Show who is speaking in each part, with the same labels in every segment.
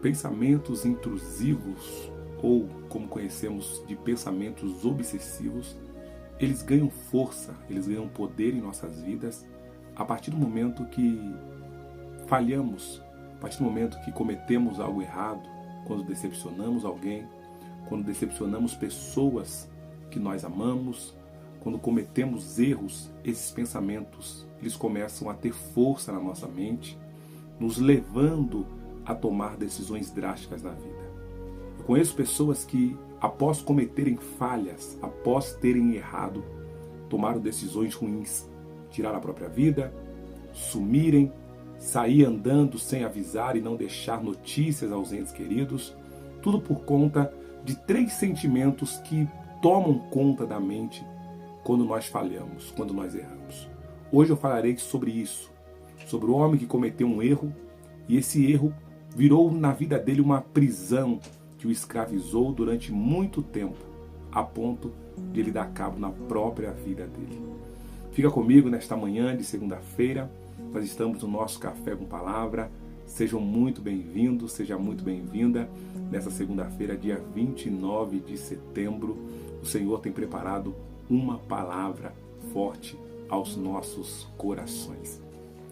Speaker 1: pensamentos intrusivos, ou como conhecemos de pensamentos obsessivos, eles ganham força, eles ganham poder em nossas vidas a partir do momento que falhamos, a partir do momento que cometemos algo errado, quando decepcionamos alguém, quando decepcionamos pessoas que nós amamos, quando cometemos erros, esses pensamentos, eles começam a ter força na nossa mente, nos levando a tomar decisões drásticas na vida. Eu conheço pessoas que, após cometerem falhas, após terem errado, tomaram decisões ruins, tiraram a própria vida, sumirem, sair andando sem avisar e não deixar notícias aos entes queridos, tudo por conta de 3 sentimentos que tomam conta da mente quando nós falhamos, quando nós erramos. Hoje eu falarei sobre isso, sobre o homem que cometeu um erro e esse erro virou na vida dele uma prisão que o escravizou durante muito tempo, a ponto de ele dar cabo na própria vida dele. Fica comigo nesta manhã de segunda-feira, nós estamos no nosso Café com Palavra. Sejam muito bem-vindos, seja muito bem-vinda. Nessa segunda-feira, dia 29 de setembro, o Senhor tem preparado uma palavra forte aos nossos corações.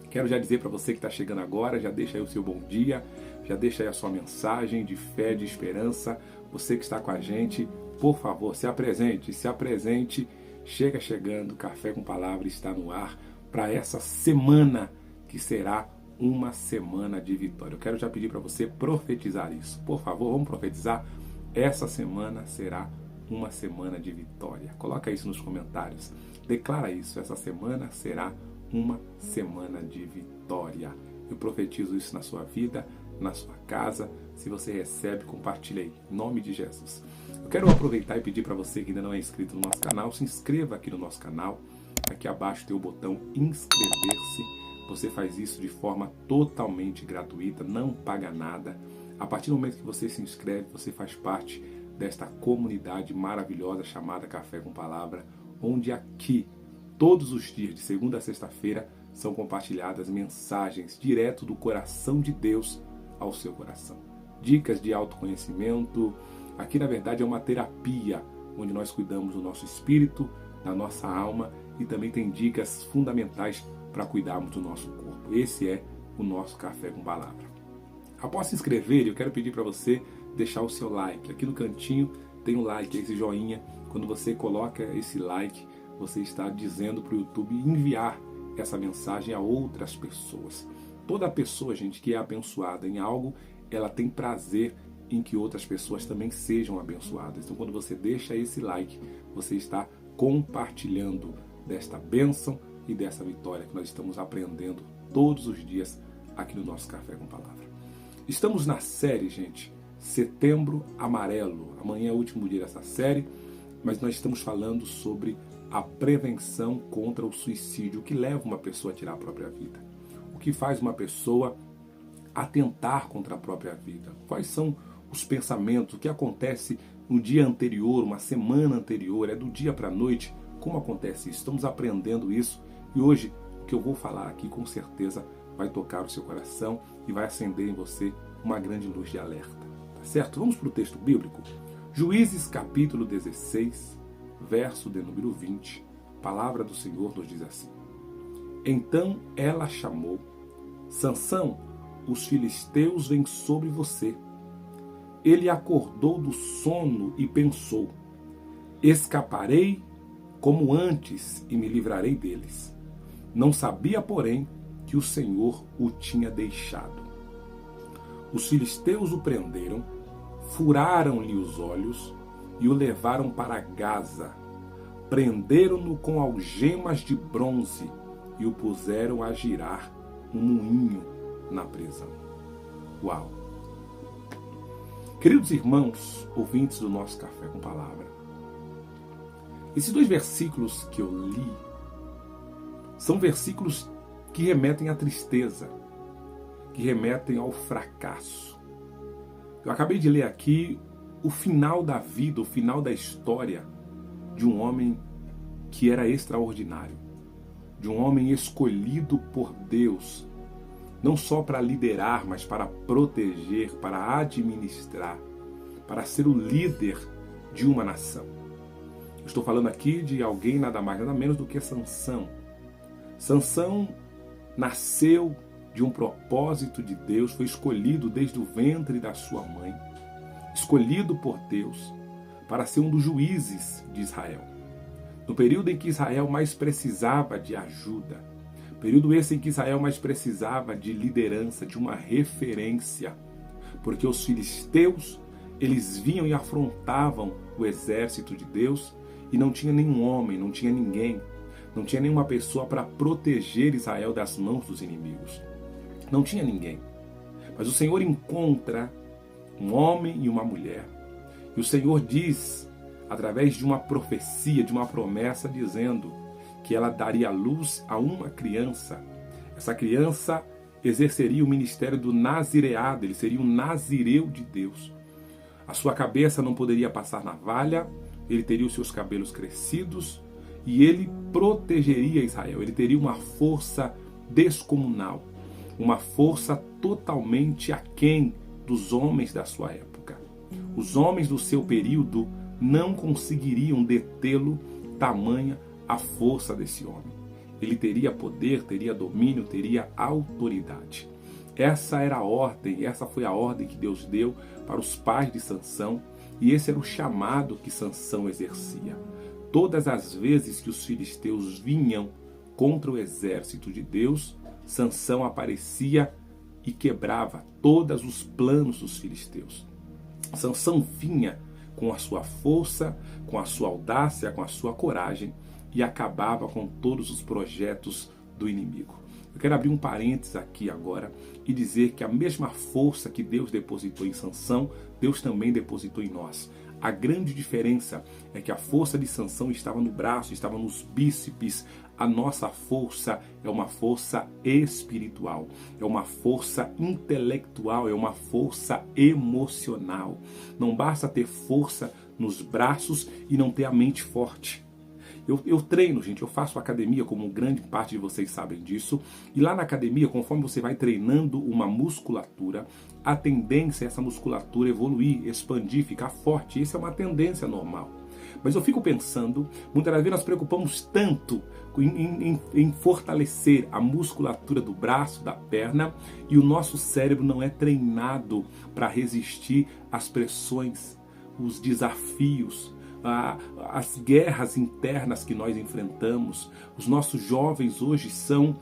Speaker 1: Quero já dizer para você que está chegando agora, já deixa aí o seu bom dia, já deixa aí a sua mensagem de fé, de esperança. Você que está com a gente, por favor, se apresente, chega chegando, Café com Palavra está no ar para essa semana que será uma semana de vitória. Eu quero já pedir para você profetizar isso. Por favor, vamos profetizar. Essa semana será uma semana de vitória. Coloca isso nos comentários. Declara isso. Essa semana será uma semana de vitória. Eu profetizo isso na sua vida, na sua casa. Se você recebe, compartilha aí. Em nome de Jesus. Eu quero aproveitar e pedir para você que ainda não é inscrito no nosso canal, se inscreva aqui no nosso canal. Aqui abaixo tem o botão inscrever-se. Você faz isso de forma totalmente gratuita, não paga nada. A partir do momento que você se inscreve, você faz parte desta comunidade maravilhosa chamada Café com Palavra, onde aqui, todos os dias, de segunda a sexta-feira, são compartilhadas mensagens direto do coração de Deus ao seu coração. Dicas de autoconhecimento. Aqui, na verdade, é uma terapia, onde nós cuidamos do nosso espírito, da nossa alma, e também tem dicas fundamentais para cuidarmos do nosso corpo. Esse é o nosso Café com Palavra. Após se inscrever, eu quero pedir para você deixar o seu like. Aqui no cantinho tem um like, esse joinha. Quando você coloca esse like, você está dizendo para o YouTube enviar essa mensagem a outras pessoas. Toda pessoa, gente, que é abençoada em algo, ela tem prazer em que outras pessoas também sejam abençoadas. Então, quando você deixa esse like, você está compartilhando desta bênção e dessa vitória que nós estamos aprendendo todos os dias aqui no nosso Café com Palavra. Estamos na série, gente, Setembro Amarelo. Amanhã é o último dia dessa série, mas nós estamos falando sobre a prevenção contra o suicídio, o que leva uma pessoa a tirar a própria vida, o que faz uma pessoa atentar contra a própria vida, quais são os pensamentos, o que acontece no dia anterior, uma semana anterior, é do dia para a noite, como acontece isso? Estamos aprendendo isso e hoje o que eu vou falar aqui com certeza vai tocar o seu coração e vai acender em você uma grande luz de alerta. Tá certo? Vamos para o texto bíblico? Juízes capítulo 16, verso de número 20. A palavra do Senhor nos diz assim: Então ela chamou: Sansão, os filisteus vêm sobre você. Ele acordou do sono e pensou: escaparei como antes e me livrarei deles. Não sabia, porém, que o Senhor o tinha deixado. Os filisteus o prenderam, furaram-lhe os olhos e o levaram para Gaza. Prenderam-no com algemas de bronze e o puseram a girar um moinho na prisão. Uau! Queridos irmãos, ouvintes do nosso Café com Palavra, esses 2 versículos que eu li são versículos que remetem à tristeza, que remetem ao fracasso. Eu acabei de ler aqui o final da vida, o final da história de um homem que era extraordinário, de um homem escolhido por Deus. não só para liderar, mas para proteger, para administrar, para ser o líder de uma nação. Eu estou falando aqui de alguém nada mais, nada menos do que Sansão. Sansão nasceu de um propósito de Deus, foi escolhido desde o ventre da sua mãe, escolhido por Deus para ser um dos juízes de Israel. No período em que Israel mais precisava de ajuda, período esse em que Israel mais precisava de liderança, de uma referência, porque os filisteus, eles vinham e afrontavam o exército de Deus e não tinha nenhum homem, não tinha ninguém, não tinha nenhuma pessoa para proteger Israel das mãos dos inimigos. Não tinha ninguém. Mas o Senhor encontra um homem e uma mulher. E o Senhor diz, através de uma profecia, de uma promessa, dizendo que ela daria luz a uma criança. Essa criança exerceria o ministério do nazireado, ele seria um nazireu de Deus. A sua cabeça não poderia passar navalha, ele teria os seus cabelos crescidos e ele protegeria Israel. Ele teria uma força descomunal, uma força totalmente aquém dos homens da sua época. Os homens do seu período não conseguiriam detê-lo, tamanha a força desse homem. Ele teria poder, teria domínio, teria autoridade. Essa era a ordem, essa foi a ordem que Deus deu para os pais de Sansão, e esse era o chamado que Sansão exercia. Todas as vezes que os filisteus vinham contra o exército de Deus, Sansão aparecia e quebrava todos os planos dos filisteus. Sansão vinha com a sua força, com a sua audácia, com a sua coragem e acabava com todos os projetos do inimigo. Eu quero abrir um parênteses aqui agora e dizer que a mesma força que Deus depositou em Sansão, Deus também depositou em nós. A grande diferença é que a força de Sansão estava no braço, estava nos bíceps. A nossa força é uma força espiritual, é uma força intelectual, é uma força emocional. Não basta ter força nos braços e não ter a mente forte. Eu treino, gente, eu faço academia, como grande parte de vocês sabem disso. E lá na academia, conforme você vai treinando uma musculatura, a tendência é essa musculatura evoluir, expandir, ficar forte. Isso é uma tendência normal. Mas eu fico pensando, muitas vezes nós preocupamos tanto em fortalecer a musculatura do braço, da perna, e o nosso cérebro não é treinado para resistir às pressões, os desafios, as guerras internas que nós enfrentamos. Os nossos jovens hoje são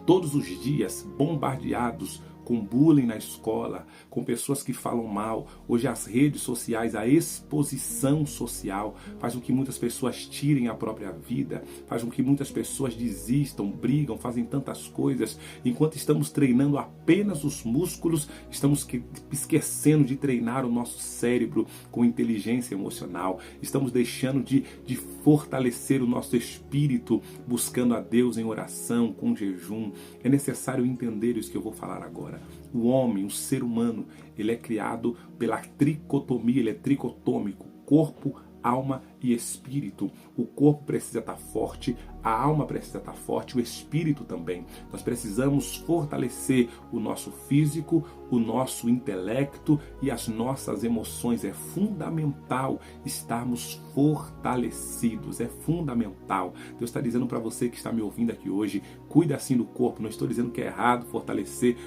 Speaker 1: todos os dias bombardeados com bullying na escola, com pessoas que falam mal. Hoje as redes sociais, a exposição social faz com que muitas pessoas tirem a própria vida, faz com que muitas pessoas desistam, brigam, fazem tantas coisas. Enquanto estamos treinando apenas os músculos, estamos esquecendo de treinar o nosso cérebro com inteligência emocional. Estamos deixando de fortalecer o nosso espírito, buscando a Deus em oração, com jejum. É necessário entender isso que eu vou falar agora. O homem, o ser humano, ele é criado pela tricotomia, ele é tricotômico, corpo, alma e espírito. O corpo precisa estar forte, a alma precisa estar forte, o espírito também. Nós precisamos fortalecer o nosso físico, o nosso intelecto e as nossas emoções. É fundamental estarmos fortalecidos, é fundamental. Deus está dizendo para você que está me ouvindo aqui hoje, cuida assim do corpo. Não estou dizendo que é errado fortalecer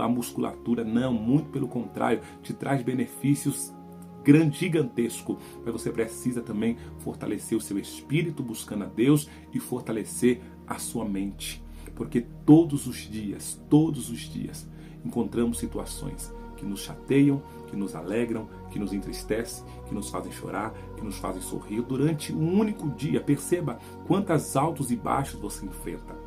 Speaker 1: a musculatura, não, muito pelo contrário, te traz benefícios gigantesco, mas você precisa também fortalecer o seu espírito buscando a Deus e fortalecer a sua mente, porque todos os dias encontramos situações que nos chateiam, que nos alegram, que nos entristecem, que nos fazem chorar, que nos fazem sorrir durante um único dia. Perceba quantos altos e baixos você enfrenta.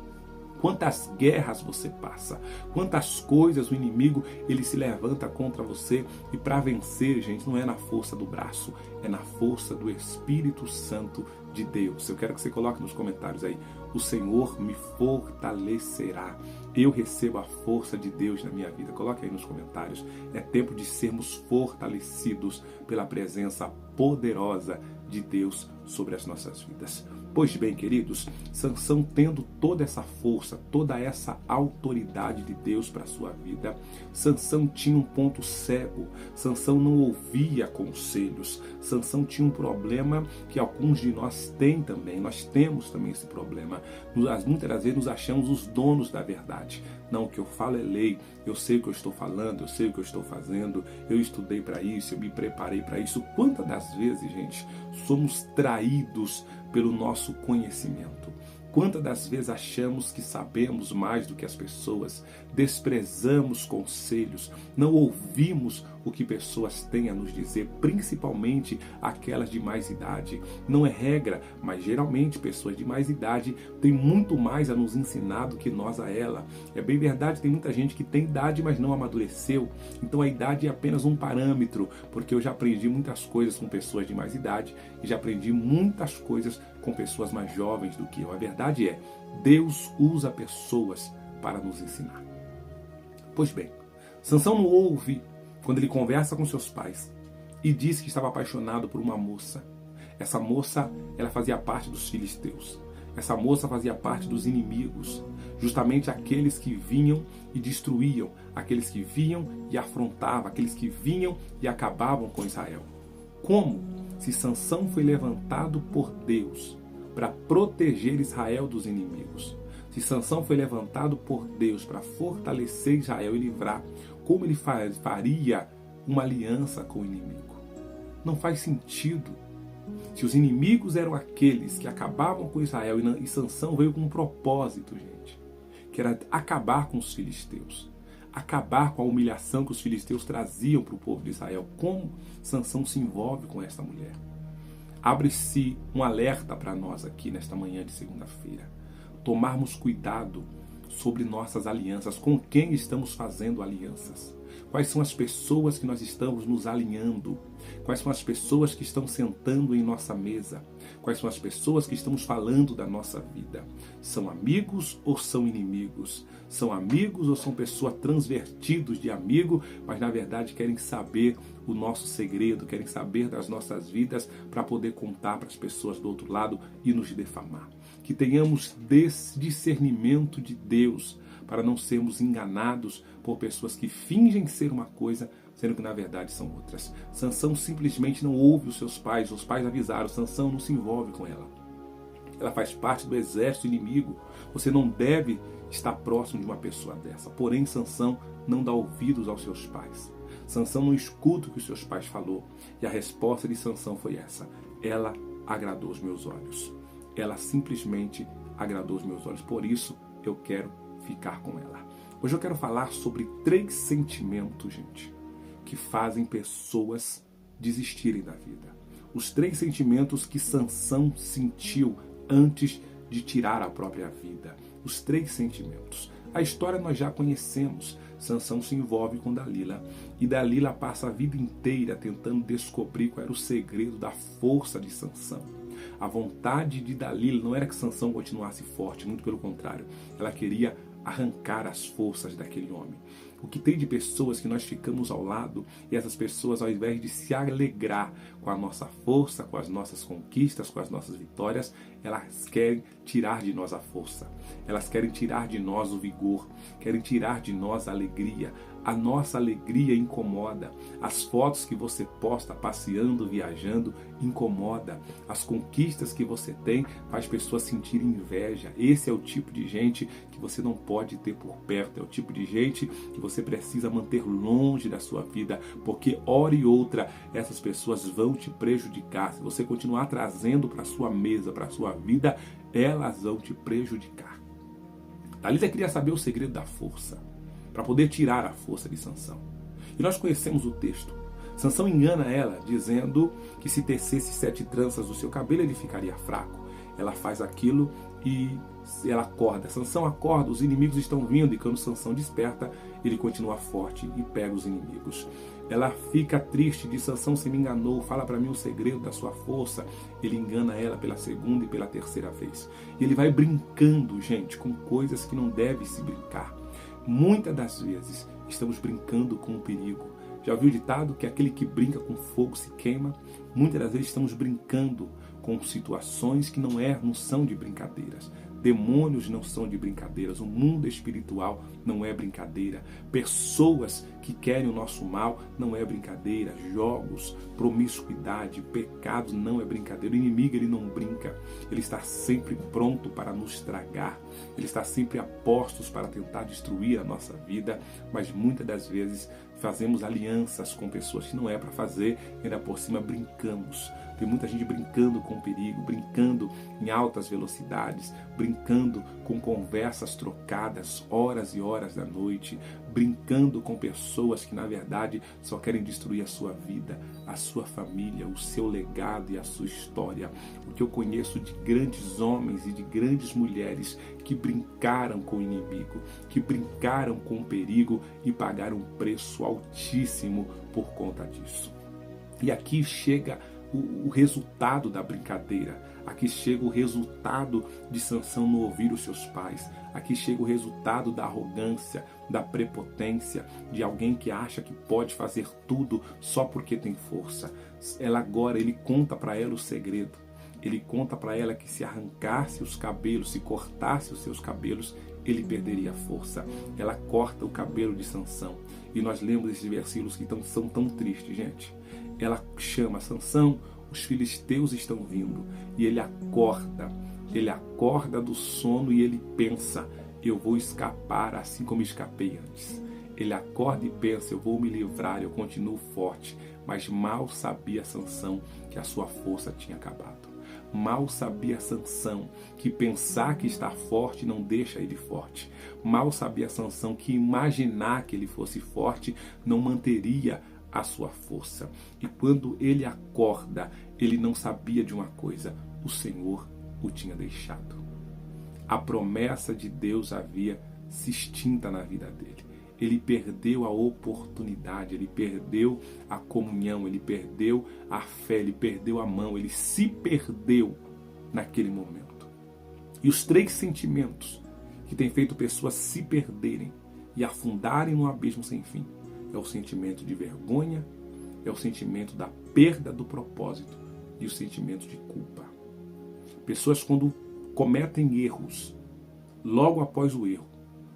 Speaker 1: Quantas guerras você passa, quantas coisas o inimigo ele se levanta contra você. E para vencer, gente, não é na força do braço, é na força do Espírito Santo de Deus. Eu quero que você coloque nos comentários aí: o Senhor me fortalecerá. Eu recebo a força de Deus na minha vida. Coloque aí nos comentários. É tempo de sermos fortalecidos pela presença poderosa de Deus sobre as nossas vidas. Pois bem, queridos, Sansão, tendo toda essa força, toda essa autoridade de Deus para a sua vida, Sansão tinha um ponto cego. Sansão não ouvia conselhos. Sansão tinha um problema que alguns de nós têm também. Nós temos também esse problema. Muitas das vezes nos achamos os donos da verdade. Não, o que eu falo é lei. Eu sei o que eu estou falando, eu sei o que eu estou fazendo. Eu estudei para isso, eu me preparei para isso. Quantas das vezes, gente, somos traídos pelo nosso conhecimento? Quantas das vezes achamos que sabemos mais do que as pessoas, desprezamos conselhos, não ouvimos o que pessoas têm a nos dizer, principalmente aquelas de mais idade. Não é regra, mas geralmente pessoas de mais idade têm muito mais a nos ensinar do que nós a ela. É bem verdade, tem muita gente que tem idade, mas não amadureceu. Então a idade é apenas um parâmetro, porque eu já aprendi muitas coisas com pessoas de mais idade e já aprendi muitas coisas com pessoas mais jovens do que eu. A verdade é, Deus usa pessoas para nos ensinar. Pois bem, Sansão não ouve quando ele conversa com seus pais e diz que estava apaixonado por uma moça. Essa moça, ela fazia parte dos filisteus. Essa moça fazia parte dos inimigos, justamente aqueles que vinham e destruíam, aqueles que vinham e afrontavam, aqueles que vinham e acabavam com Israel. Como? Se Sansão foi levantado por Deus para proteger Israel dos inimigos, se Sansão foi levantado por Deus para fortalecer Israel e livrar, como ele faria uma aliança com o inimigo? Não faz sentido. Se os inimigos eram aqueles que acabavam com Israel e Sansão veio com um propósito, gente, que era acabar com os filisteus, acabar com a humilhação que os filisteus traziam para o povo de Israel. Como Sansão se envolve com esta mulher? Abre-se um alerta para nós aqui nesta manhã de segunda-feira. Tomarmos cuidado sobre nossas alianças, com quem estamos fazendo alianças. Quais são as pessoas que nós estamos nos alinhando? Quais são as pessoas que estão sentando em nossa mesa? Quais são as pessoas que estamos falando da nossa vida? São amigos ou são inimigos? São amigos ou são pessoas transvertidos de amigo, mas na verdade querem saber o nosso segredo, querem saber das nossas vidas para poder contar para as pessoas do outro lado e nos defamar? Que tenhamos discernimento de Deus para não sermos enganados por pessoas que fingem ser uma coisa, sendo que na verdade são outras. Sansão simplesmente não ouve os seus pais avisaram, Sansão não se envolve com ela. Ela faz parte do exército inimigo. Você não deve estar próximo de uma pessoa dessa. Porém, Sansão não dá ouvidos aos seus pais. Sansão não escuta o que os seus pais falou. E a resposta de Sansão foi essa: ela agradou os meus olhos. Ela simplesmente agradou os meus olhos. Por isso, eu quero ficar com ela. Hoje eu quero falar sobre 3 sentimentos, gente, que fazem pessoas desistirem da vida. Os 3 sentimentos que Sansão sentiu antes de tirar a própria vida. Os 3 sentimentos. A história nós já conhecemos. Sansão se envolve com Dalila e Dalila passa a vida inteira tentando descobrir qual era o segredo da força de Sansão. A vontade de Dalila não era que Sansão continuasse forte, muito pelo contrário. Ela queria arrancar as forças daquele homem. O que tem de pessoas que nós ficamos ao lado e essas pessoas, ao invés de se alegrar com a nossa força, com as nossas conquistas, com as nossas vitórias, elas querem tirar de nós a força. Elas querem tirar de nós o vigor, querem tirar de nós a alegria. A nossa alegria incomoda. As fotos que você posta passeando, viajando, incomoda. As conquistas que você tem faz pessoas sentirem inveja. Esse é o tipo de gente que você não pode ter por perto. É o tipo de gente que você precisa manter longe da sua vida, porque hora e outra essas pessoas vão te prejudicar. Se você continuar trazendo para sua mesa, para sua vida, elas vão te prejudicar. Dalila queria saber o segredo da força, para poder tirar a força de Sansão. E nós conhecemos o texto. Sansão engana ela, dizendo que se tecesse 7 tranças do seu cabelo, ele ficaria fraco. Ela faz aquilo e ela acorda. Sansão acorda, os inimigos estão vindo, e quando Sansão desperta, ele continua forte e pega os inimigos. Ela fica triste, diz: Sansão, você me enganou, fala para mim o segredo da sua força. Ele engana ela pela 2ª e pela 3ª vez. E ele vai brincando, gente, com coisas que não deve se brincar. Muitas das vezes estamos brincando com o perigo. Já ouviu o ditado que aquele que brinca com fogo se queima? Muitas das vezes estamos brincando com situações que não são de brincadeiras. Demônios não são de brincadeiras, o mundo espiritual não é brincadeira, pessoas que querem o nosso mal não é brincadeira, jogos, promiscuidade, pecado não é brincadeira. O inimigo, ele não brinca, ele está sempre pronto para nos tragar, ele está sempre a postos para tentar destruir a nossa vida, mas muitas das vezes fazemos alianças com pessoas que não é para fazer, e ainda por cima brincamos. Tem muita gente brincando com o perigo, brincando em altas velocidades, brincando com conversas trocadas horas e horas da noite, brincando com pessoas que na verdade só querem destruir a sua vida, a sua família, o seu legado e a sua história. O que eu conheço de grandes homens e de grandes mulheres que brincaram com o inimigo, que brincaram com o perigo e pagaram um preço altíssimo por conta disso. E aqui chega o resultado da brincadeira. Aqui chega o resultado de Sansão não ouvir os seus pais. Aqui chega o resultado da arrogância, da prepotência, de alguém que acha que pode fazer tudo só porque tem força. Ele conta para ela o segredo. Ele conta para ela que se arrancasse os cabelos, se cortasse os seus cabelos, ele perderia a força. Ela corta o cabelo de Sansão. E nós lemos esses versículos que são tão tristes, gente. Ela chama Sansão, os filisteus estão vindo. E ele acorda do sono e ele pensa, eu vou escapar assim como escapei antes. Ele acorda e pensa, eu vou me livrar, eu continuo forte. Mas mal sabia Sansão que a sua força tinha acabado. Mal sabia Sansão que pensar que está forte não deixa ele forte. Mal sabia Sansão que imaginar que ele fosse forte não manteria a sua força. E quando ele acorda, ele não sabia de uma coisa: o Senhor o tinha deixado. A promessa de Deus havia se extinta na vida dele. Ele perdeu a oportunidade, ele perdeu a comunhão, ele perdeu a fé, ele perdeu a mão, ele se perdeu naquele momento. E os 3 sentimentos que têm feito pessoas se perderem e afundarem no abismo sem fim é o sentimento de vergonha, é o sentimento da perda do propósito e o sentimento de culpa. Pessoas, quando cometem erros, logo após o erro,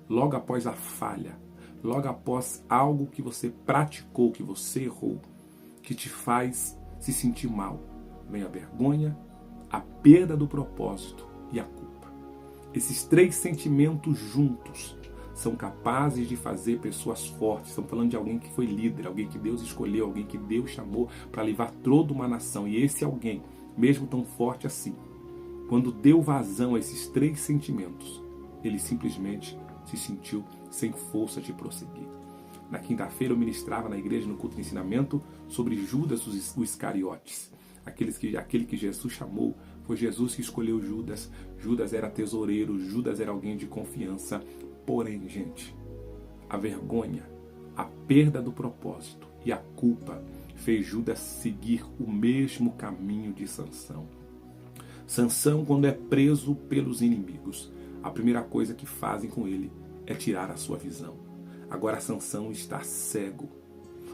Speaker 1: logo após a falha, logo após algo que você praticou, que você errou, que te faz se sentir mal, vem a vergonha, a perda do propósito e a culpa. Esses 3 sentimentos juntos são capazes de fazer pessoas fortes. Estamos falando de alguém que foi líder, alguém que Deus escolheu, alguém que Deus chamou para levar toda uma nação. E esse alguém, mesmo tão forte assim, quando deu vazão a esses 3 sentimentos, ele simplesmente se sentiu sem força de prosseguir. Na quinta-feira eu ministrava na igreja no culto de ensinamento sobre Judas o Iscariotes. Aquele que Jesus chamou, foi Jesus que escolheu Judas. Judas era tesoureiro, Judas era alguém de confiança. Porém, gente, a vergonha, a perda do propósito e a culpa fez Judas seguir o mesmo caminho de Sansão. Sansão, quando é preso pelos inimigos, a primeira coisa que fazem com ele é tirar a sua visão. Agora Sansão está cego.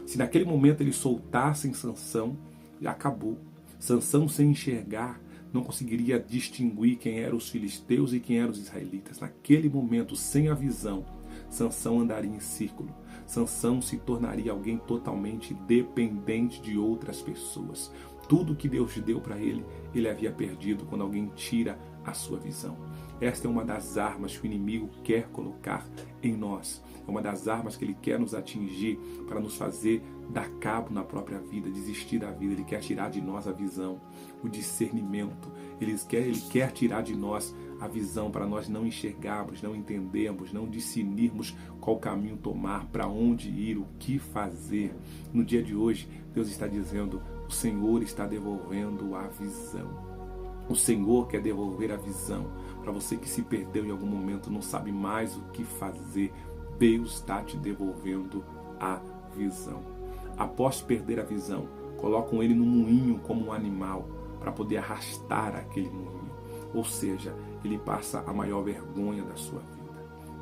Speaker 1: Se naquele momento eles soltassem Sansão, já acabou. Sansão, sem enxergar, não conseguiria distinguir quem eram os filisteus e quem eram os israelitas. Naquele momento, sem a visão, Sansão andaria em círculo. Sansão se tornaria alguém totalmente dependente de outras pessoas. Tudo que Deus deu para ele, ele havia perdido quando alguém tira a sua visão. Esta é uma das armas que o inimigo quer colocar em nós. É uma das armas que ele quer nos atingir para nos fazer dar cabo na própria vida, desistir da vida. Ele quer tirar de nós a visão, o discernimento. Ele quer tirar de nós a visão para nós não enxergarmos, não entendermos, não discernirmos qual caminho tomar, para onde ir, o que fazer. No dia de hoje, Deus está dizendo, o Senhor está devolvendo a visão. O Senhor quer devolver a visão para você que se perdeu em algum momento, não sabe mais o que fazer. Deus está te devolvendo a visão. Após perder a visão, colocam ele no moinho como um animal para poder arrastar aquele moinho. Ou seja, ele passa a maior vergonha da sua vida.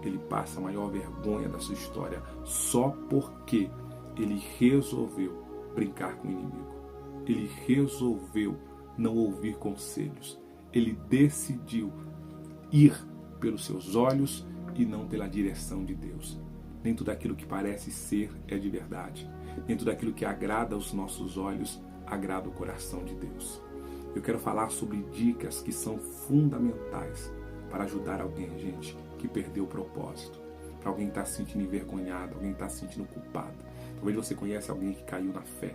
Speaker 1: Ele passa a maior vergonha da sua história só porque ele resolveu brincar com o inimigo. Ele resolveu não ouvir conselhos. Ele decidiu ir pelos seus olhos e não pela direção de Deus. Nem tudo aquilo que parece ser é de verdade. Nem tudo aquilo que agrada aos nossos olhos agrada o coração de Deus. Eu quero falar sobre dicas que são fundamentais para ajudar alguém, gente, que perdeu o propósito. Para alguém que está se sentindo envergonhado, alguém que está se sentindo culpado. Talvez você conheça alguém que caiu na fé.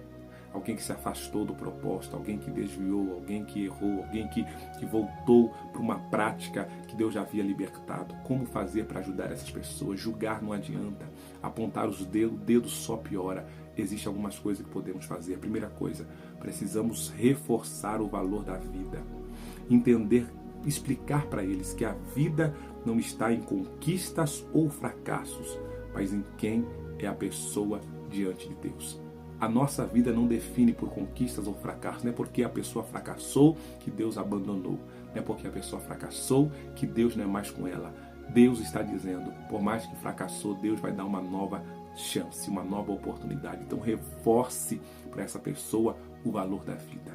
Speaker 1: Alguém que se afastou do propósito, alguém que desviou, alguém que errou, alguém que voltou para uma prática que Deus já havia libertado. Como fazer para ajudar essas pessoas? Julgar não adianta, apontar os dedos, o dedo só piora. Existem algumas coisas que podemos fazer. A primeira coisa, precisamos reforçar o valor da vida. Entender, explicar para eles que a vida não está em conquistas ou fracassos, mas em quem é a pessoa diante de Deus. A nossa vida não define por conquistas ou fracassos. Não é porque a pessoa fracassou que Deus abandonou. Não é porque a pessoa fracassou que Deus não é mais com ela. Deus está dizendo, por mais que fracassou, Deus vai dar uma nova chance, uma nova oportunidade. Então reforce para essa pessoa o valor da vida.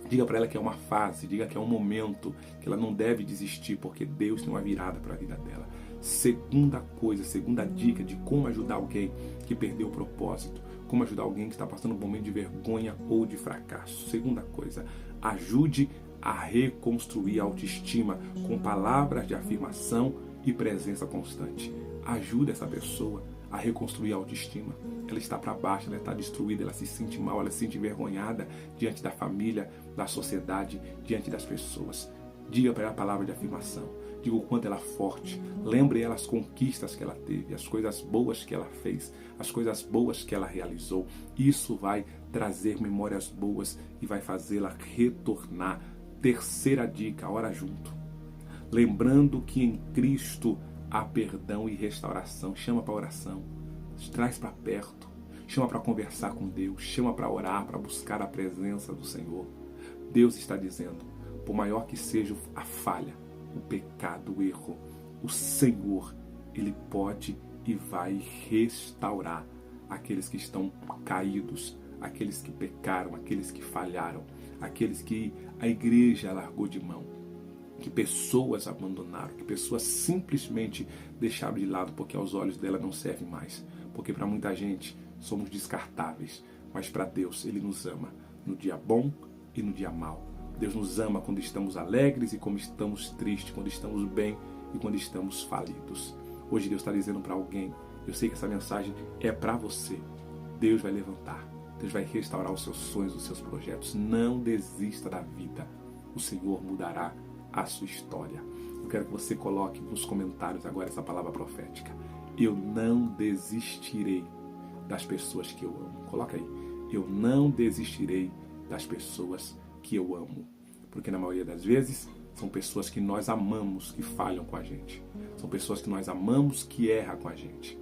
Speaker 1: Diga para ela que é uma fase, diga que é um momento, que ela não deve desistir, porque Deus tem uma virada para a vida dela. Segunda coisa, segunda dica de como ajudar alguém que perdeu o propósito. Como ajudar alguém que está passando um momento de vergonha ou de fracasso. Segunda coisa, ajude a reconstruir a autoestima com palavras de afirmação e presença constante. Ajude essa pessoa a reconstruir a autoestima. Ela está para baixo, ela está destruída, ela se sente mal, ela se sente envergonhada diante da família, da sociedade, diante das pessoas. Diga para ela a palavra de afirmação. Diga o quanto ela é forte. Lembre ela as conquistas que ela teve, as coisas boas que ela fez, as coisas boas que ela realizou. Isso vai trazer memórias boas e vai fazê-la retornar. Terceira dica, ora junto. Lembrando que em Cristo há perdão e restauração. Chama para oração. Traz para perto. Chama para conversar com Deus. Chama para orar, para buscar a presença do Senhor. Deus está dizendo, por maior que seja a falha, o pecado, o erro, o Senhor, Ele pode e vai restaurar aqueles que estão caídos, aqueles que pecaram, aqueles que falharam, aqueles que a igreja largou de mão, que pessoas abandonaram, que pessoas simplesmente deixaram de lado porque aos olhos dela não serve mais, porque para muita gente somos descartáveis, mas para Deus Ele nos ama no dia bom e no dia mau. Deus nos ama quando estamos alegres e quando estamos tristes, quando estamos bem e quando estamos falidos. Hoje Deus está dizendo para alguém, eu sei que essa mensagem é para você. Deus vai levantar, Deus vai restaurar os seus sonhos, os seus projetos. Não desista da vida. O Senhor mudará a sua história. Eu quero que você coloque nos comentários agora essa palavra profética. Eu não desistirei das pessoas que eu amo. Coloca aí. Eu não desistirei das pessoas que eu amo. Porque na maioria das vezes são pessoas que nós amamos que falham com a gente. São pessoas que nós amamos que erram com a gente.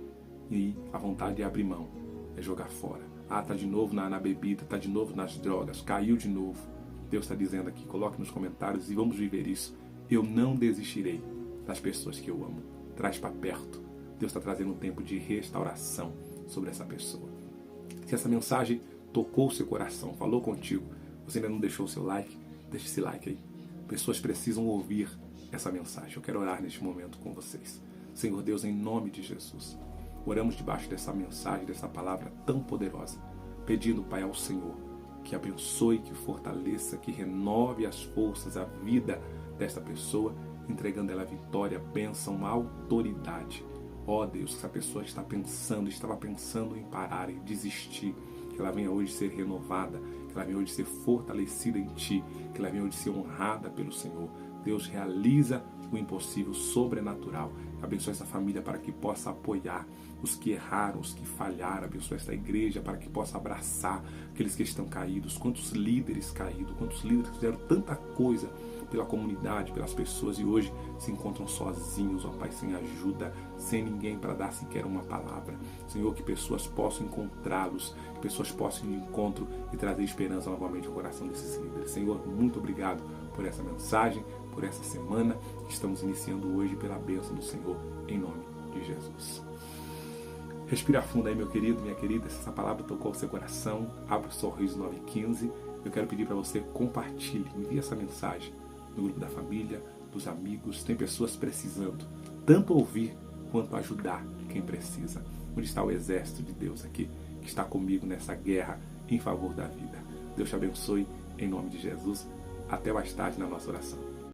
Speaker 1: E a vontade é abrir mão, é jogar fora. Ah, tá de novo na bebida, tá de novo nas drogas, caiu de novo. Deus está dizendo aqui, coloque nos comentários e vamos viver isso. Eu não desistirei das pessoas que eu amo. Traz para perto. Deus está trazendo um tempo de restauração sobre essa pessoa. Se essa mensagem tocou o seu coração, falou contigo, você ainda não deixou o seu like, deixe esse like aí. Pessoas precisam ouvir essa mensagem. Eu quero orar neste momento com vocês. Senhor Deus, em nome de Jesus, oramos debaixo dessa mensagem, dessa palavra tão poderosa, pedindo, Pai, ao Senhor, que abençoe, que fortaleça, que renove as forças, a vida desta pessoa, entregando ela a vitória, bênção, autoridade. Ó Deus, que essa pessoa estava pensando em parar, em desistir, que ela venha hoje ser renovada, que ela venha hoje ser fortalecida em Ti, que ela venha hoje ser honrada pelo Senhor. Deus, realiza o impossível, sobrenatural. Abençoa essa família para que possa apoiar os que erraram, os que falharam. Abençoa esta igreja para que possa abraçar aqueles que estão caídos. Quantos líderes caídos, quantos líderes que fizeram tanta coisa pela comunidade, pelas pessoas e hoje se encontram sozinhos, ó Pai, sem ajuda, sem ninguém para dar sequer uma palavra. Senhor, que pessoas possam encontrá-los, que pessoas possam ir ao encontro e trazer esperança novamente ao coração desses líderes. Senhor, muito obrigado por essa mensagem, por essa semana que estamos iniciando hoje pela bênção do Senhor, em nome de Jesus. Respira fundo aí, meu querido, minha querida. Se essa palavra tocou o seu coração, abra o Sorriso 915. Eu quero pedir para você compartilhe, envie essa mensagem no grupo da família, dos amigos. Tem pessoas precisando, tanto ouvir quanto ajudar quem precisa. Onde está o exército de Deus aqui, que está comigo nessa guerra em favor da vida? Deus te abençoe, em nome de Jesus. Até mais tarde na nossa oração.